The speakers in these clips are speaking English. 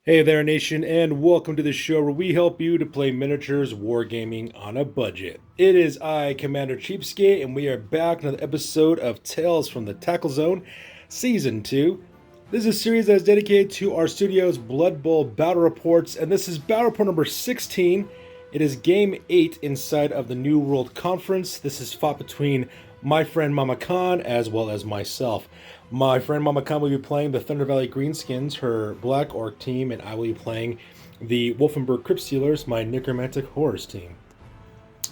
Hey there, nation, and welcome to the show where we help you to play miniatures wargaming on a budget. It is I, Commander Cheapskate, and we are back with another episode of Tales from the Tackle Zone, Season 2. This is a series that is dedicated to our studio's Blood Bowl battle reports, and this is battle report number 16. It is Game 8 inside of the New World Conference. This is fought between my friend Mama Khan as well as myself. My friend Mama Khan will be playing the Thundervalley Greenskins, her Black Orc team, and I will be playing the Wolfenburg Crypt-Stealers, my Necromantic Horrors team.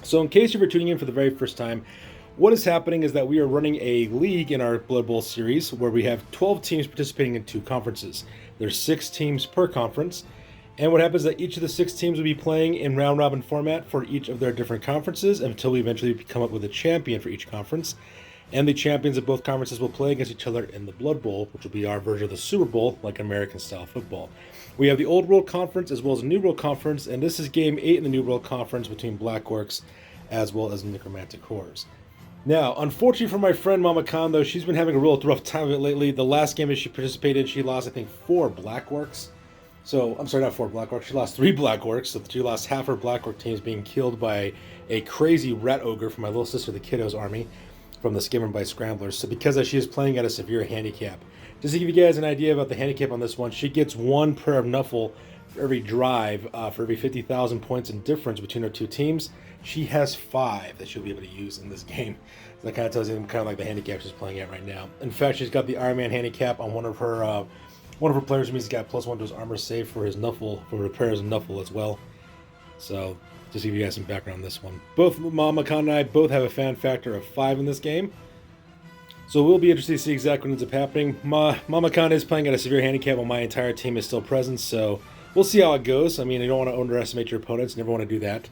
So in case you were tuning in for the very first time, what is happening is that we are running a league in our Blood Bowl series where we have 12 teams participating in two conferences. There's 6 teams per conference, and what happens is that each of the 6 teams will be playing in round-robin format for each of their different conferences until we eventually come up with a champion for each conference. And the champions of both conferences will play against each other in the Blood Bowl, which will be our version of the Super Bowl, like American-style football. We have the Old World Conference as well as the New World Conference, and this is Game 8 in the New World Conference between Black Orcs as well as Necromantic Horrors. Now, unfortunately for my friend Mama Khan, though, she's been having a real rough time of it lately. The last game that she participated in, she lost, I think, 4 Black Orcs. So, I'm sorry, not 4 Black Orcs. She lost 3 Black Orcs, so she lost half her Black Orc teams being killed by a crazy rat ogre from my little sister, the Kiddo's army, from the Skimmer by Scramblers. So because she is playing at a severe handicap. Just to give you guys an idea about the handicap on this one, she gets 1 prayer of Nuffle for every drive, for every 50,000 points in difference between her two teams. She has 5 that she'll be able to use in this game. So that kind of tells you kind of like the handicap she's playing at right now. In fact, she's got the Iron Man handicap on one of her players, which means he's got +1 to his armor save for his Nuffle, for repairs and Nuffle as well. So just to give you guys some background on this one. Both Mama Khan and I both have a fan factor of 5 in this game. So we'll be interested to see exactly what ends up happening. Mama Khan is playing at a severe handicap while my entire team is still present, so we'll see how it goes. I mean, you don't want to underestimate your opponents. You never want to do that.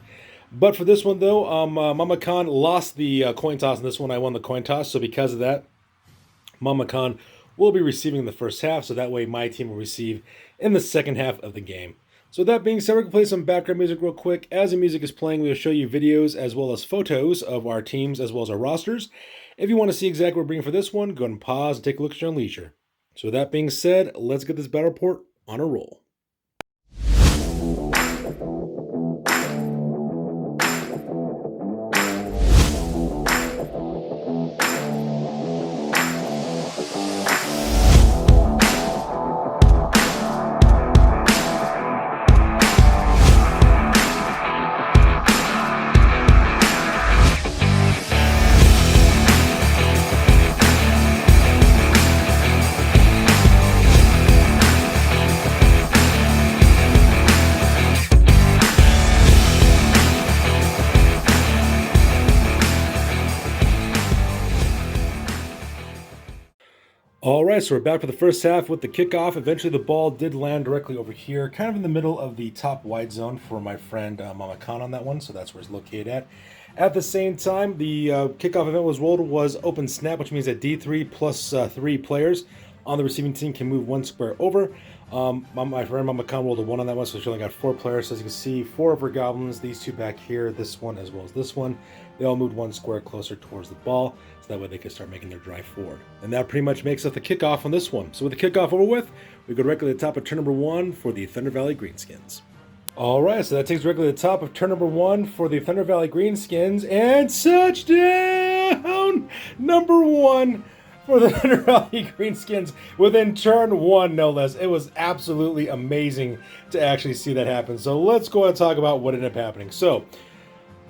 But for this one, though, Mama Khan lost the coin toss in this one. I won the coin toss, so because of that, Mama Khan will be receiving the first half, so that way my team will receive in the second half of the game. So with that being said, we're going to play some background music real quick. As the music is playing, we will show you videos as well as photos of our teams as well as our rosters. If you want to see exactly what we're bringing for this one, go ahead and pause and take a look at your own leisure. So with that being said, let's get this battle report on a roll. All right, so we're back for the first half with the kickoff. Eventually, the ball did land directly over here, kind of in the middle of the top wide zone for my friend Mama Khan on that one, so that's where it's located at. At the same time, the kickoff event was open snap, which means that D3 plus 3 players on the receiving team can move 1 square over. My friend Mama Khan rolled a 1 on that one, so she only got 4 players. So as you can see, 4 of her goblins, these 2 back here, this one as well as this one, they all moved 1 square closer towards the ball, so that way they can start making their drive forward. And that pretty much makes up the kickoff on this one. So with the kickoff over with, we go directly to the top of turn number 1 for the Thundervalley Greenskins. All right, so that takes directly to the top of turn number 1 for the Thundervalley Greenskins, and touchdown number 1 for the Thundervalley Greenskins within turn 1, no less. It was absolutely amazing to actually see that happen. So let's go and talk about what ended up happening. So,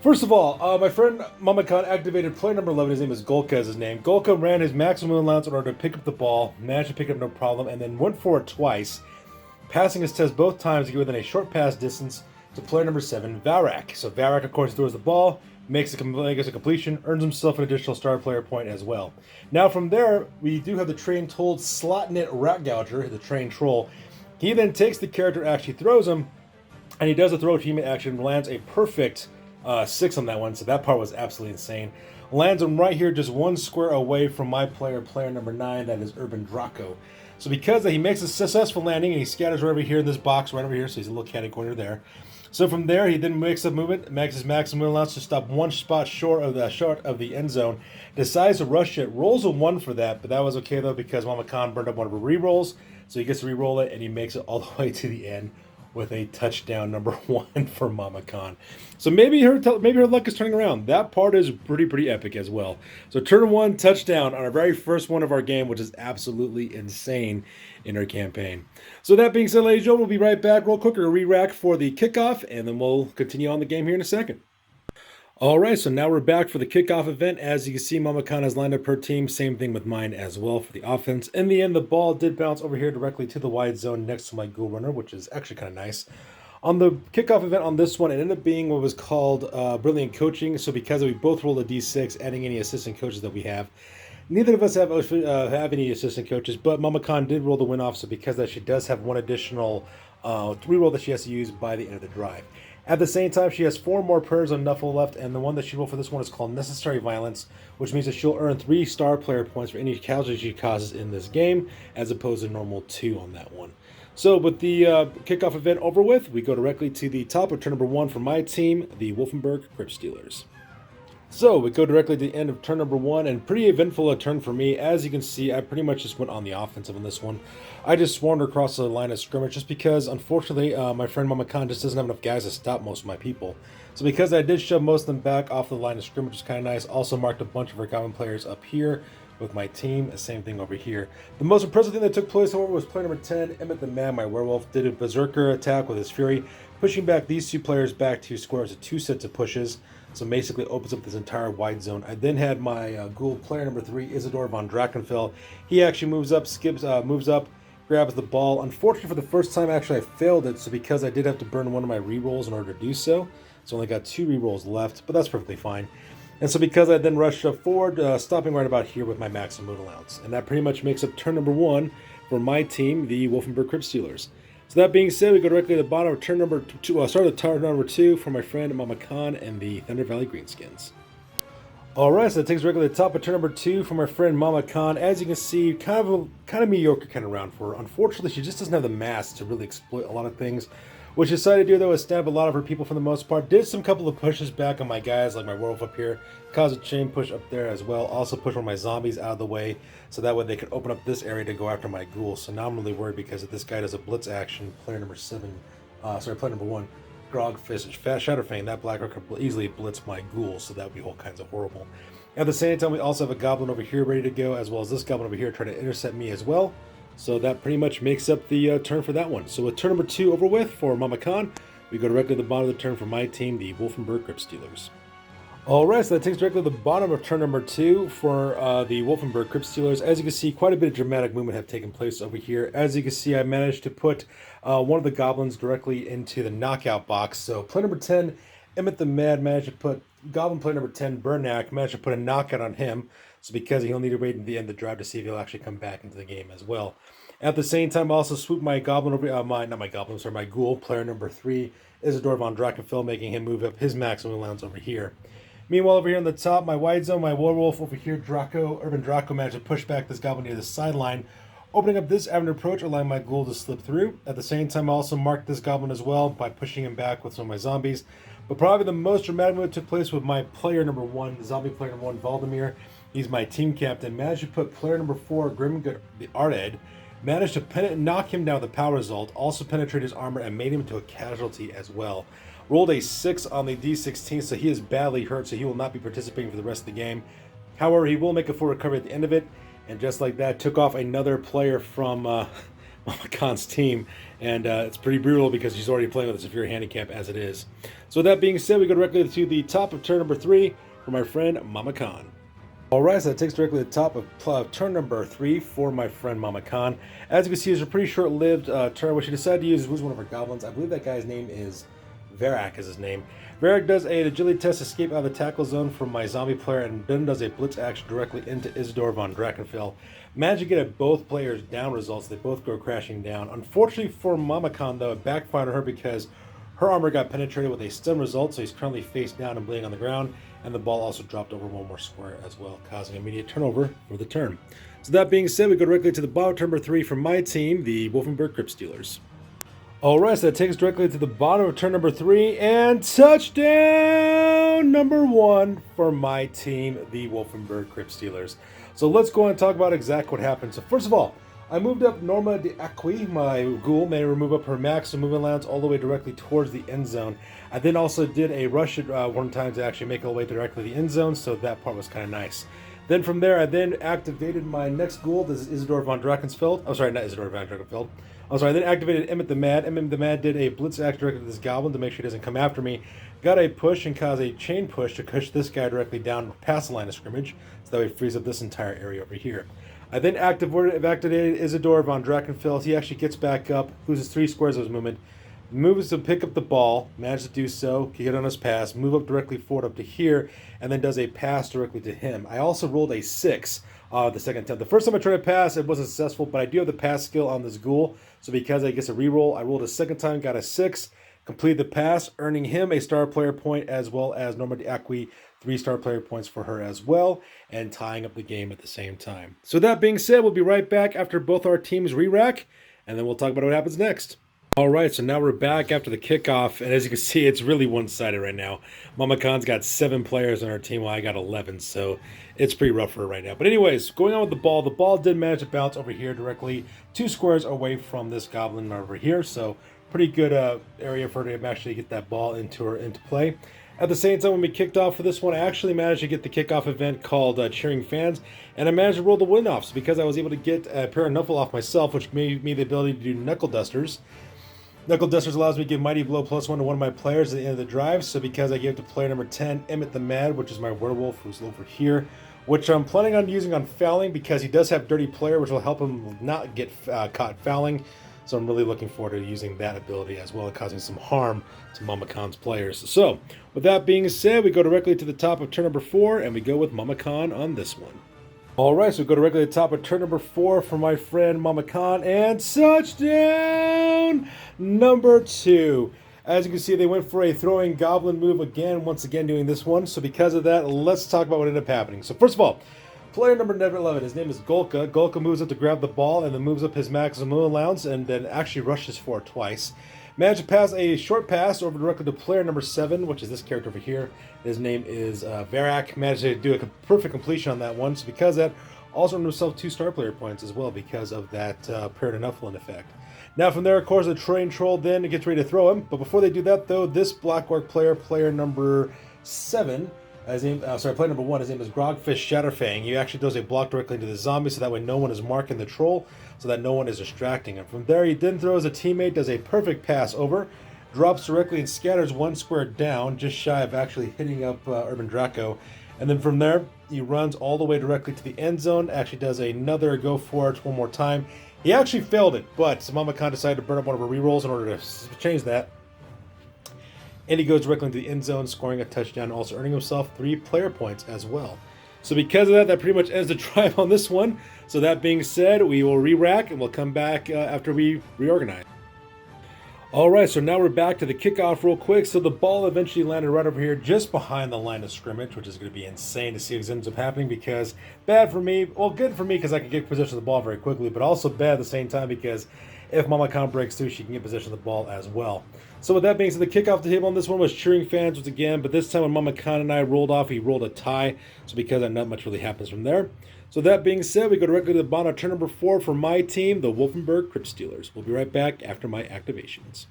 first of all, my friend Mama Khan activated player number 11. His name is Golka is his name. Golka ran his maximum allowance in order to pick up the ball, managed to pick it up no problem, and then went for it twice, passing his test both times to get within a short pass distance to player number 7, Varak. So Varak, of course, throws the ball, makes a completion, earns himself an additional star player point as well. Now from there, we do have the trained told Slotnit Rat Gouger, the trained troll. He then takes the character, actually throws him, and he does a throw teammate action, lands a perfect 6 on that one, so that part was absolutely insane. Lands him right here, just 1 square away from my player number 9, that is Urban Draco. So because he makes a successful landing, and he scatters right over here in this box right over here, so he's a little catty corner there. So from there, he then makes a movement, makes his maximum allowance to stop 1 spot short of the end zone. Decides to rush it, rolls a 1 for that, but that was okay though because Mama Khan burned up one of her rerolls. So he gets to re-roll it, and he makes it all the way to the end with a touchdown number 1 for Mama Khan. So maybe her luck is turning around. That part is pretty epic as well. So turn 1 touchdown on our very first one of our game, which is absolutely insane in our campaign. So that being said, ladies and gentlemen, we'll be right back real quick to re-rack for the kickoff, and then we'll continue on the game here in a second. All right, so now we're back for the kickoff event. As you can see, Mama Khan has lined up her team. Same thing with mine as well for the offense. In the end, the ball did bounce over here directly to the wide zone next to my ghoul runner, which is actually kind of nice. On the kickoff event on this one, it ended up being what was called brilliant coaching. So because we both rolled a d6, adding any assistant coaches that we have, neither of us have any assistant coaches, but Mama Khan did roll the win off. So because that, she does have one additional reroll that she has to use by the end of the drive. At the same time, she has 4 more prayers on Nuffle left, and the one that she rolled for this one is called Necessary Violence, which means that she'll earn 3 star player points for any casualty she causes in this game, as opposed to normal 2 on that one. So with the kickoff event over with, we go directly to the top of turn number 1 for my team, the Wolfenburg Crypt-Stealers. So we go directly to the end of turn number 1, and pretty eventful a turn for me. As you can see, I pretty much just went on the offensive on this one. I just swarmed across the line of scrimmage just because, unfortunately, my friend Mama Khan just doesn't have enough guys to stop most of my people. So because I did shove most of them back off the line of scrimmage, which is kind of nice. Also marked a bunch of her goblin players up here with my team. The same thing over here. The most impressive thing that took place, however, was player number 10, Emmett the Man, my werewolf, did a berserker attack with his fury, pushing back these 2 players back to squares with 2 sets of pushes. So basically opens up this entire wide zone. I then had my ghoul player number 3, Isidore von Drachenfell. He actually moves up, grabs the ball. Unfortunately, for the first time, actually, I failed it. So because I did have to burn one of my rerolls in order to do so, so I only got 2 rerolls left, but that's perfectly fine. And so because I then rushed up forward, stopping right about here with my maximum mood allowance. And that pretty much makes up turn number 1 for my team, the Wolfenburg Crypt-Stealers. So that being said, we go directly to the bottom of turn number 2. Start at turn number 2 for my friend Mama Khan and the Thundervalley Greenskins. Alright, so that takes us directly to the top of turn number 2 for my friend Mama Khan. As you can see, kind of mediocre kind of round for her. Unfortunately, she just doesn't have the mass to really exploit a lot of things. What she decided to do, though, is stab a lot of her people for the most part. Did some couple of pushes back on my guys, like my werewolf up here. Caused a chain push up there as well. Also pushed one of my zombies out of the way, so that way they could open up this area to go after my ghouls. So now I'm really worried because if this guy does a blitz action, player number 1, Grogfist, Shadowfang, that Blacker could easily blitz my ghouls, so that would be all kinds of horrible. At the same time, we also have a goblin over here ready to go, as well as this goblin over here trying to intercept me as well. So that pretty much makes up the turn for that one. So with turn number 2 over with for Mama Khan, we go directly to the bottom of the turn for my team, the Wolfenburg Crypt-Stealers. Alright, so that takes directly to the bottom of turn number 2 for the Wolfenburg Crypt-Stealers. As you can see, quite a bit of dramatic movement have taken place over here. As you can see, I managed to put one of the goblins directly into the knockout box. So player number 10, Emmett the Mad, managed to put goblin player number 10, Burnak, managed to put a knockout on him. So because he'll need to wait until the end of the drive to see if he'll actually come back into the game as well. At the same time, I also swooped my goblin over, my ghoul, player number 3, Isidore von Drachenfell, making him move up his maximum allowance over here. Meanwhile, over here on the top, my wide zone, my werewolf over here, Urban Draco, managed to push back this goblin near the sideline, opening up this avenue approach, allowing my ghoul to slip through. At the same time, I also marked this goblin as well by pushing him back with some of my zombies. But probably the most dramatic move took place with my player number 1, zombie player number 1, Valdemir. He's my team captain. Managed to put player number 4, Grimgud, the Arted, managed to knock him down with the power result, also penetrate his armor and made him into a casualty as well. Rolled a 6 on the d16, so he is badly hurt, so he will not be participating for the rest of the game. However, he will make a full recovery at the end of it, and just like that, took off another player from Mama Khan's team, and it's pretty brutal because he's already playing with a severe handicap as it is. So with that being said, we go directly to the top of turn number 3 for my friend Mama Khan. Alright, so that takes directly to the top of turn number 3 for my friend Mama Khan. As you can see, it's a pretty short-lived turn. What she decided to use was one of her goblins. I believe that guy's name is Varak is his name. Varak does an agility test, escape out of the tackle zone from my zombie player, and then does a blitz action directly into Isidore von Drachenfell. Managed to get both players down results. They both go crashing down. Unfortunately for Mama Khan, though, it backfired on her because her armor got penetrated with a stun result, so he's currently face down and bleeding on the ground, and the ball also dropped over one more square as well, causing immediate turnover for the turn. So that being said, we go directly to the bottom of turn number 3 for my team, the Wolfenburg Crypt-Stealers. Alright, so that takes us directly to the bottom of turn number 3, and touchdown number 1 for my team, the Wolfenburg Crypt-Stealers. So let's go on and talk about exactly what happened. So first of all, I moved up Norma de Acqui, my ghoul, may remove up her max and movement allowance all the way directly towards the end zone. I then also did a rush at one time to actually make it all the way directly to the end zone, so that part was kind of nice. Then from there, I then activated my next ghoul. This is Isidore von Drachenfeld. Oh, sorry, not Isidore von Drachenfeld. I'm sorry, I then activated Emmett the Mad. Emmett the Mad did a blitz act directed to this goblin to make sure he doesn't come after me. Got a push and cause a chain push to push this guy directly down past the line of scrimmage, so that way it frees up this entire area over here. I then activated Isidore von Drachenfeld. He actually gets back up, loses 3 squares of his movement, moves to pick up the ball, manages to do so, can get on his pass, move up directly forward up to here, and then does a pass directly to him. I also rolled a 6 the second attempt. The first time I tried to pass, it wasn't successful, but I do have the pass skill on this ghoul, so because I get a reroll, I rolled a second time, got a 6, completed the pass, earning him a star player point, as well as Norma de Acqui 3 star player points for her as well, and tying up the game at the same time. So that being said, we'll be right back after both our teams re-rack, and then we'll talk about what happens next. All right, so now we're back after the kickoff, and as you can see, it's really one-sided right now. Mama Khan's got 7 players on our team, while I got 11, so it's pretty rough for her right now. But anyways, going on with the ball did manage to bounce over here directly 2 squares away from this goblin over here, so pretty good area for her to actually get that ball into play. At the same time, when we kicked off for this one, I actually managed to get the kickoff event called Cheering Fans, and I managed to roll the win-offs because I was able to get a pair of Knuffle off myself, which gave me the ability to do Knuckle Dusters. Knuckle Dusters allows me to give Mighty Blow +1 to one of my players at the end of the drive, so because I gave it to player number 10, Emmett the Mad, which is my werewolf, who's over here, which I'm planning on using on fouling because he does have Dirty Player, which will help him not get caught fouling. So I'm really looking forward to using that ability as well as causing some harm to Mama Khan's players. So with that being said, we go directly to the top of turn number 4 and we go with Mama Khan on this one. All right, so we go directly to the top of turn number 4 for my friend Mama Khan, and touchdown number 2. As you can see, they went for a throwing goblin move again, once again doing this one. So because of that, let's talk about what ended up happening. So first of all, player number 11, his name is Golka. Golka moves up to grab the ball and then moves up his maximum allowance and then actually rushes for it twice. Managed to pass a short pass over directly to player number 7, which is this character over here. His name is Varak. Managed to do a perfect completion on that one. So because of that, also earned himself 2 star player points as well because of that Paradenophilin effect. Now from there, of course, the train troll then gets ready to throw him. But before they do that, though, this Black Orc player number 7, player number 1, his name is Grogfish Shatterfang. He actually does a block directly into the zombie so that way no one is marking the troll, so that no one is distracting him. From there, he then throws a teammate, does a perfect pass over, drops directly and scatters 1 square down, just shy of actually hitting up Urban Draco. And then from there, he runs all the way directly to the end zone, actually does another go for it one more time. He actually failed it, but Mama Khan decided to burn up one of her rerolls in order to change that. And he goes directly into the end zone, scoring a touchdown, also earning himself 3 player points as well. So because of that, that pretty much ends the drive on this one. So that being said, we will re-rack and we'll come back after we reorganize. All right, so now we're back to the kickoff real quick. So the ball eventually landed right over here just behind the line of scrimmage, which is going to be insane to see what ends up happening because bad for me, well, good for me because I can get possession of the ball very quickly, but also bad at the same time because if Mama Khan breaks through, she can get possession of the ball as well. So with that being said, the kickoff table on this one was Cheering Fans once again, but this time when Mama Khan and I rolled off, he rolled a tie. So because of that, not much really happens from there. So that being said, we go directly to the bottom of turn number 4 for my team, the Wolfenburg Crypt-Stealers. We'll be right back after my activations.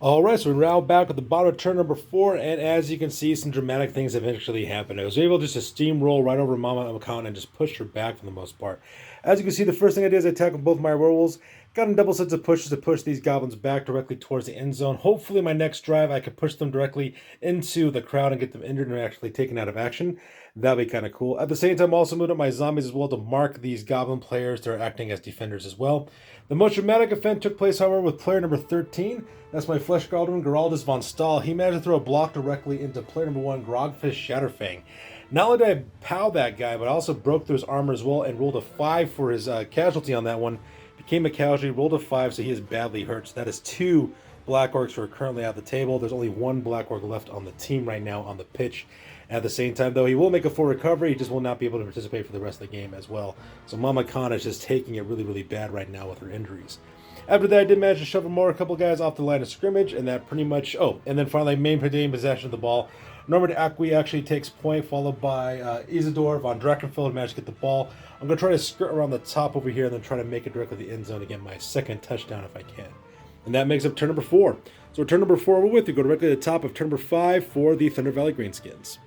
All right, so we're now back at the bottom of turn number 4, and as you can see, some dramatic things have actually happened. I was able just to steamroll right over Mama Khan and just push her back for the most part. As you can see, the first thing I did is I attacked with both my werewolves. Got in double sets of pushes to push these goblins back directly towards the end zone. Hopefully my next drive I could push them directly into the crowd and get them injured and actually taken out of action. That'd be kind of cool. At the same time, also moved up my zombies as well to mark these goblin players that are acting as defenders as well. The most dramatic event took place, however, with player number 13. That's my Flesh Goblin, Geraldus von Stahl. He managed to throw a block directly into player number 1, Grogfish Shatterfang. Not only did I pow that guy, but I also broke through his armor as well and rolled a 5 for his casualty on that one. Became a casualty, rolled a 5, so he is badly hurt. So that is 2 Black Orcs who are currently at the table. There's only 1 Black Orc left on the team right now on the pitch. At the same time, though, he will make a full recovery. He just will not be able to participate for the rest of the game as well. So Mama Khan is just taking it really, really bad right now with her injuries. After that, I did manage to shove a couple guys off the line of scrimmage, and that pretty much, oh, and then finally maintaining possession of the ball. Norman Acqui actually takes point, followed by Isidore von Drachenfeld managed to get the ball. I'm going to try to skirt around the top over here and then try to make it directly to the end zone to get my second touchdown if I can. And that makes up turn number 4. So turn number 4, we're with you. Go directly to the top of turn number 5 for the Thundervalley Greenskins.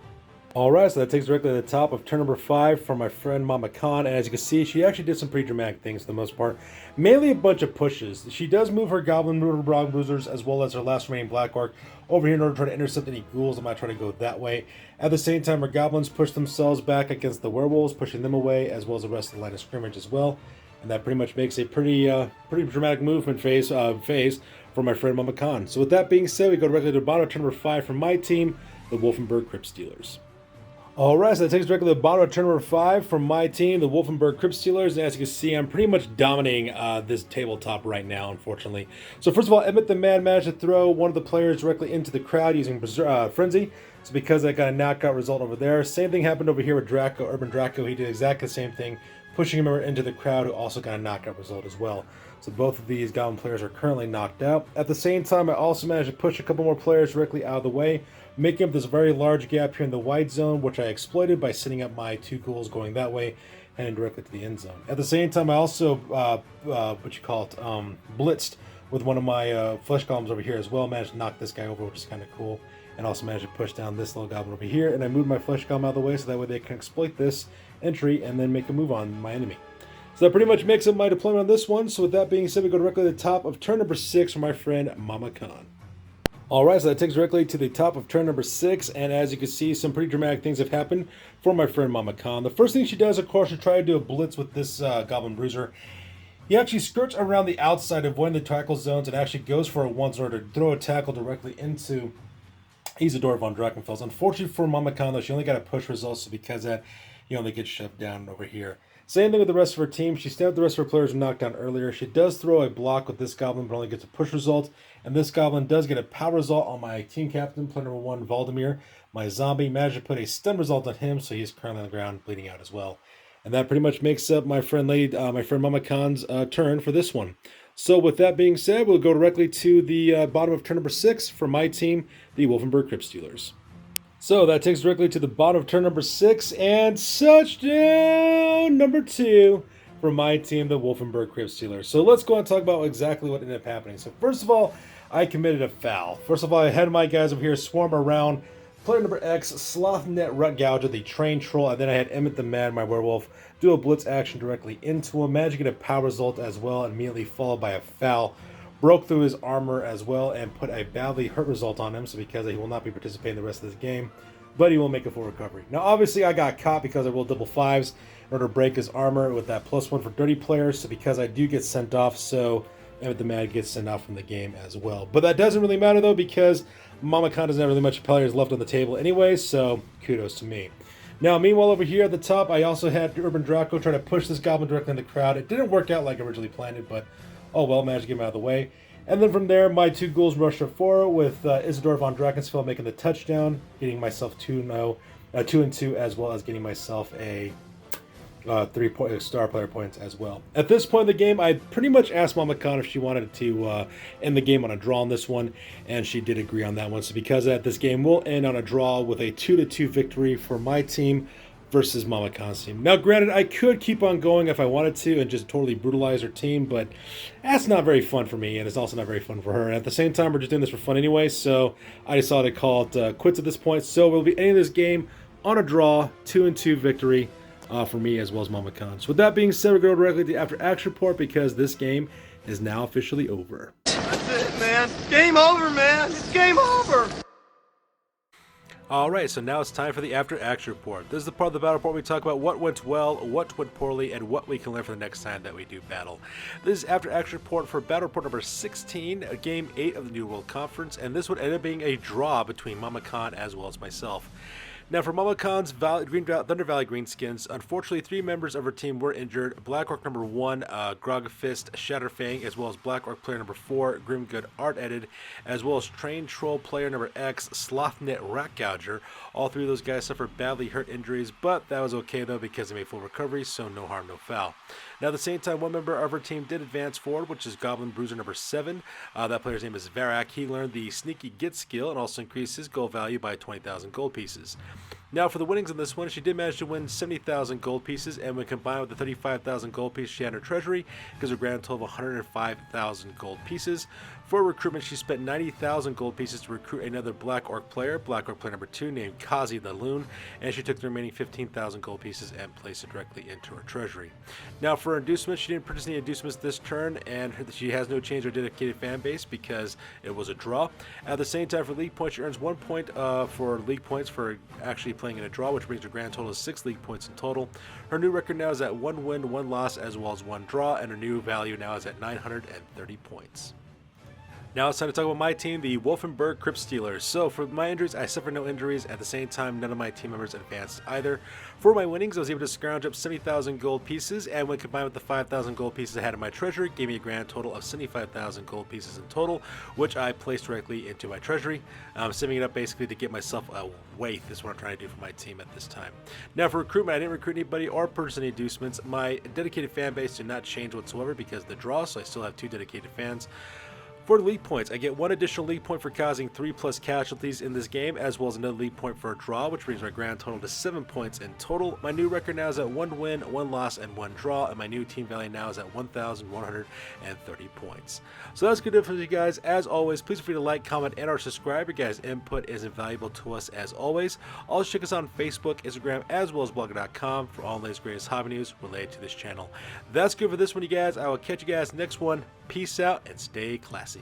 Alright, so that takes directly to the top of turn number 5 for my friend Mama Khan, and as you can see, she actually did some pretty dramatic things for the most part. Mainly a bunch of pushes. She does move her Goblin Brog Bruisers as well as her last remaining Black Orc over here in order to try to intercept any ghouls that might try to go that way. At the same time, her Goblins push themselves back against the Werewolves, pushing them away, as well as the rest of the line of scrimmage as well. And that pretty much makes a pretty dramatic movement phase for my friend Mama Khan. So with that being said, we go directly to the bottom of turn number 5 for my team, the Wolfenburg Crypt-Stealers. Alright, so that takes us directly to the bottom of turn number 5 from my team, the Wolfenburg Crypt-Stealers. And as you can see, I'm pretty much dominating this tabletop right now, unfortunately. So first of all, Emmett the Man managed to throw one of the players directly into the crowd using Frenzy. So because I got a knockout result over there. Same thing happened over here with Draco, Urban Draco. He did exactly the same thing, pushing him into the crowd, who also got a knockout result as well. So both of these Goblin players are currently knocked out. At the same time, I also managed to push a couple more players directly out of the way, making up this very large gap here in the white zone, which I exploited by setting up my 2 ghouls going that way, heading directly to the end zone. At the same time, I also, blitzed with one of my flesh golems over here as well. Managed to knock this guy over, which is kind of cool. And also managed to push down this little goblin over here. And I moved my flesh golem out of the way so that way they can exploit this entry and then make a move on my enemy. So that pretty much makes up my deployment on this one. So with that being said, we go directly to the top of turn number 6 for my friend Mama Khan. Alright, so that takes directly to the top of turn number 6, and as you can see, some pretty dramatic things have happened for my friend Mama Khan. The first thing she does, of course, is try to do a blitz with this Goblin Bruiser. He actually skirts around the outside, avoiding the tackle zones, and actually goes for a once in order to throw a tackle directly into Isidore von Drachenfels. Unfortunately for Mama Khan, though, she only got a push result, so because of that, he only gets shoved down over here. Same thing with the rest of her team. She stabbed the rest of her players who knocked down earlier. She does throw a block with this Goblin, but only gets a push result. And this Goblin does get a power result on my team captain, player number 1, Valdemir. My zombie managed to put a stun result on him, so he's currently on the ground bleeding out as well. And that pretty much makes up my friend Mama Khan's turn for this one. So with that being said, we'll go directly to the bottom of turn number 6 for my team, the Wolfenburg Crypt-Stealers. So that takes directly to the bottom of turn number 6, and touchdown number 2 for my team, the Wolfenburg Crypt-Stealers. So let's go and talk about exactly what ended up happening. So first of all, I committed a foul. First of all, I had my guys over here swarm around player number X, Slothnet Rutgouger, the trained troll, and then I had Emmett the Mad, my werewolf, do a blitz action directly into him. Managed to get a power result as well, immediately followed by a foul. Broke through his armor as well and put a badly hurt result on him, so because he will not be participating in the rest of this game, but he will make a full recovery. Now obviously I got caught because I rolled double 5s in order to break his armor with that +1 for dirty players, so because I do get sent off, so Emmett the Mad gets sent off from the game as well. But that doesn't really matter though, because Mama Khan doesn't have really much players left on the table anyway, so kudos to me. Now, meanwhile, over here at the top, I also had Urban Draco try to push this Goblin directly in the crowd. It didn't work out like originally planned, but oh well, managed to get him out of the way. And then from there, my 2 ghouls rushed up forward with Isidore von Drachenfeld making the touchdown, getting myself 2 and 2, as well as getting myself a 3 star player points as well. At this point in the game, I pretty much asked Mama Khan if she wanted to end the game on a draw on this one, and she did agree on that one. So because of that, this game will end on a draw with a 2-2 victory for my team versus Mama Khan's team. Now, granted, I could keep on going if I wanted to and just totally brutalize her team, but that's not very fun for me, and it's also not very fun for her. And at the same time, we're just doing this for fun anyway, so I decided to call it quits at this point. So we'll be ending this game on a draw, 2-2 victory for me as well as Mama Khan. So with that being said, we're going to go directly to the After Action Report because this game is now officially over. That's it, man. Game over, man. It's game over. Alright, so now it's time for the After Action Report. This is the part of the battle report where we talk about what went well, what went poorly, and what we can learn for the next time that we do battle. This is After Action Report for battle report number 16, Game 8 of the New World Conference, and this would end up being a draw between Mama Khan as well as myself. Now for Mama Khan's Thundervalley Greenskins, unfortunately 3 members of her team were injured. Black Orc number 1, Grogfist Shatterfang, as well as Black Orc player number 4, Grimgood Art Edit, as well as Trained Troll player number X, Slothnet Ratgouger. All 3 of those guys suffered badly hurt injuries, but that was okay though because they made full recovery, so no harm, no foul. Now at the same time, one member of her team did advance forward, which is Goblin Bruiser number 7. That player's name is Varak. He learned the Sneaky Git skill and also increased his gold value by 20,000 gold pieces. Now for the winnings in this one, she did manage to win 70,000 gold pieces, and when combined with the 35,000 gold pieces she had in her treasury, gives her a grand total of 105,000 gold pieces. For recruitment, she spent 90,000 gold pieces to recruit another Black Orc player number 2, named Kazi the Loon, and she took the remaining 15,000 gold pieces and placed it directly into her treasury. Now for her inducements, she didn't purchase any inducements this turn, and she has no change or dedicated fan base because it was a draw. At the same time, for league points, she earns 1 point for league points for actually playing in a draw, which brings her grand total to 6 league points in total. Her new record now is at 1 win, 1 loss, as well as 1 draw, and her new value now is at 930 points. Now it's time to talk about my team, the Wolfenburg Crypt-Stealers. So for my injuries, I suffered no injuries. At the same time, none of my team members advanced either. For my winnings, I was able to scrounge up 70,000 gold pieces, and when combined with the 5,000 gold pieces I had in my treasury, gave me a grand total of 75,000 gold pieces in total, which I placed directly into my treasury. I'm saving it up basically to get myself a waif is what I'm trying to do for my team at this time. Now for recruitment, I didn't recruit anybody or purchase any inducements. My dedicated fan base did not change whatsoever because of the draw, so I still have 2 dedicated fans. For the league points, I get 1 additional league point for causing 3+ casualties in this game, as well as another league point for a draw, which brings my grand total to 7 points in total. My new record now is at 1 win, 1 loss, and 1 draw, and my new team value now is at 1,130 points. So that's good for you guys. As always, please feel free to like, comment, and or subscribe. Your guys' input is invaluable to us as always. Also check us out on Facebook, Instagram, as well as blogger.com for all the latest greatest hobby news related to this channel. That's good for this one, you guys. I will catch you guys next one. Peace out and stay classy.